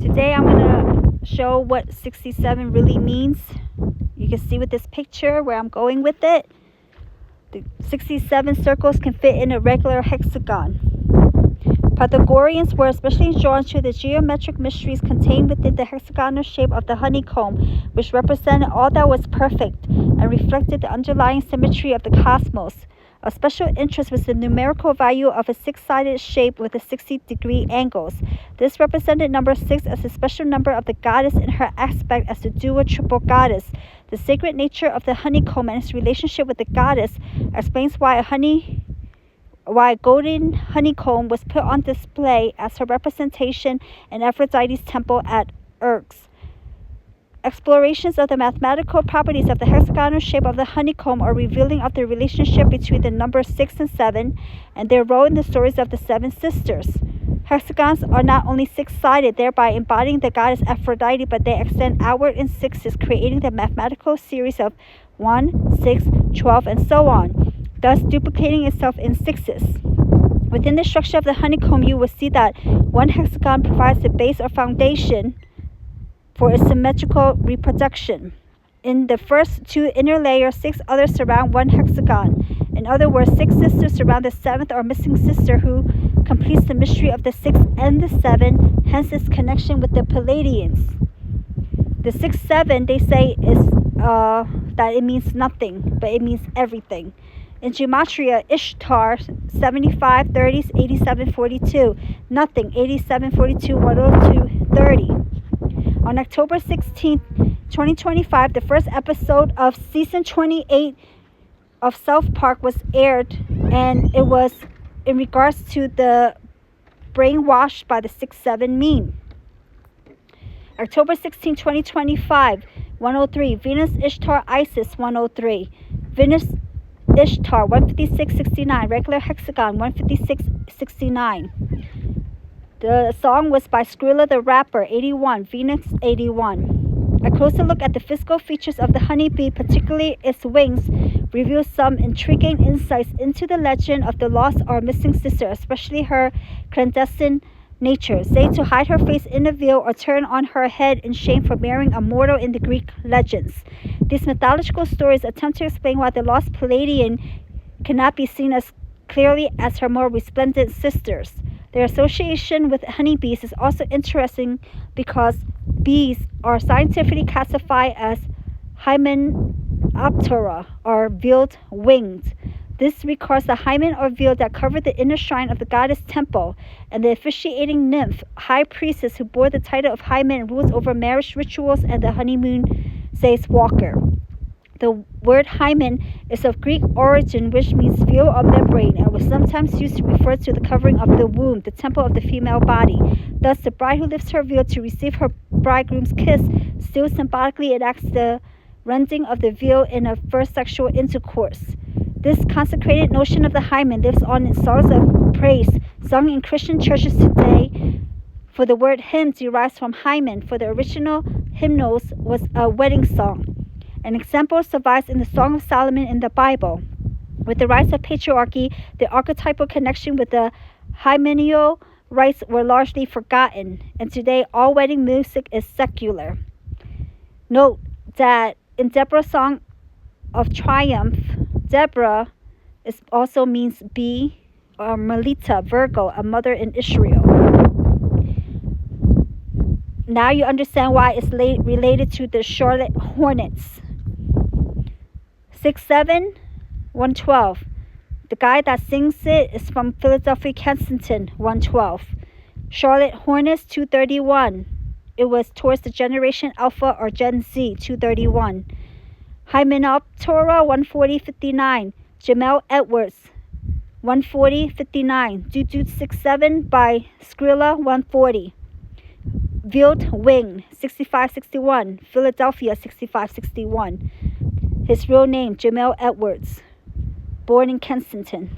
Today I'm going to show what 67 really means. You can see with this picture where I'm going with it. The 67 circles can fit in a regular hexagon. Pythagoreans were especially drawn to the geometric mysteries contained within the hexagonal shape of the honeycomb, which represented all that was perfect and reflected the underlying symmetry of the cosmos. Of special interest was the numerical value of a six-sided shape with a 60-degree angles. This represented number 6 as a special number of the goddess in her aspect as the dual triple goddess. The sacred nature of the honeycomb and its relationship with the goddess explains why a golden honeycomb was put on display as her representation in Aphrodite's temple at Urks. Explorations of the mathematical properties of the hexagonal shape of the honeycomb are revealing of the relationship between the numbers 6 and 7 and their role in the stories of the seven sisters. Hexagons are not only six-sided, thereby embodying the goddess Aphrodite, but they extend outward in sixes, creating the mathematical series of 1, 6, 12, and so on, thus duplicating itself in sixes. Within the structure of the honeycomb, you will see that one hexagon provides the base or foundation for a symmetrical reproduction. In the first two inner layers, 6 others surround one hexagon. In other words, 6 sisters surround the 7th or missing sister, who completes the mystery of the 6 and the 7, hence its connection with the Palladians. The 6-7, they say, is that it means nothing, but it means everything. In Gematria, Ishtar, 75, 30s, 87, 42. Nothing, 87, 42, 102, 30. On October 16, 2025, the first episode of Season 28 of South Park was aired, and it was in regards to the brainwashed by the 6-7 meme. October 16, 2025, 103. Venus, Ishtar, Isis, 103. Venus, Ishtar, 156.69. Regular hexagon, 156.69. The song was by Skrilla the Rapper, 81. Venus, 81. A closer look at the physical features of the honeybee, particularly its wings, reveals some intriguing insights into the legend of the lost or missing sister, especially her clandestine nature, said to hide her face in a veil or turn on her head in shame for marrying a mortal in the Greek legends. These mythological stories attempt to explain why the lost Palladian cannot be seen as clearly as her more resplendent sisters. Their association with honeybees is also interesting because bees are scientifically classified as Hymenoptera, or veiled-winged. This regards the hymen or veil that covered the inner shrine of the goddess temple, and the officiating nymph, high priestess who bore the title of hymen, rules over marriage rituals and the honeymoon, says Walker. The word hymen is of Greek origin, which means veil or membrane, and was sometimes used to refer to the covering of the womb, the temple of the female body. Thus, the bride who lifts her veil to receive her bridegroom's kiss still symbolically enacts the rending of the veil in a first sexual intercourse. This consecrated notion of the hymen lives on in songs of praise sung in Christian churches today, for the word hymn derives from hymen, for the original hymnos was a wedding song. An example survives in the Song of Solomon in the Bible. With the rise of patriarchy, the archetypal connection with the hymeneal rites were largely forgotten, and today all wedding music is secular. Note that in Deborah's Song of Triumph, Deborah also means bee, or Melita, Virgo, a mother in Israel. Now you understand why it's related to the Charlotte Hornets. 6-7, 112. The guy that sings it is from Philadelphia, Kensington, 112. Charlotte Hornets, 231. It was towards the Generation Alpha or Gen Z, 231. Hymenoptera, 140.59. Jamel Edwards, 140.59. Dude 6-7 by Skrilla, 140. Veiled Wing, 6561. Philadelphia, 6561. His real name, Jamel Edwards, born in Kensington.